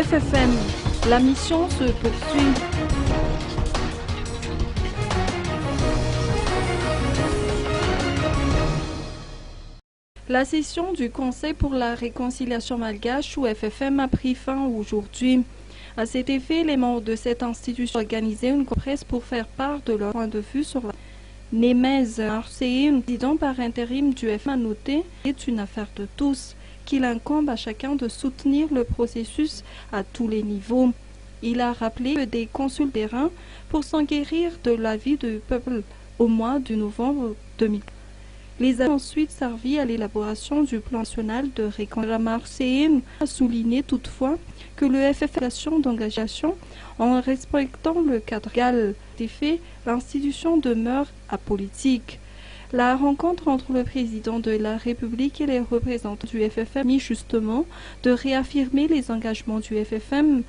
FFM, la mission se poursuit. La session du Conseil pour la réconciliation malgache ou FFM a pris fin aujourd'hui. À cet effet, les membres de cette institution ont organisé une conférence pour faire part de leur point de vue sur la Némèse Marseillais, président par intérim du FFM, a noté est une affaire de tous, qu'il incombe à chacun de soutenir le processus à tous les niveaux. Il a rappelé que des consuls terrain pour s'enquérir de l'avis du peuple au mois de novembre 2000. Les a ensuite servi à l'élaboration du plan national de réconciliation. Marseillais a souligné toutefois que le FFM d'engagement en respectant le cadre légal des faits, l'institution demeure apolitique. La rencontre entre le président de la République et les représentants du FFM a mis justement de réaffirmer les engagements du FFM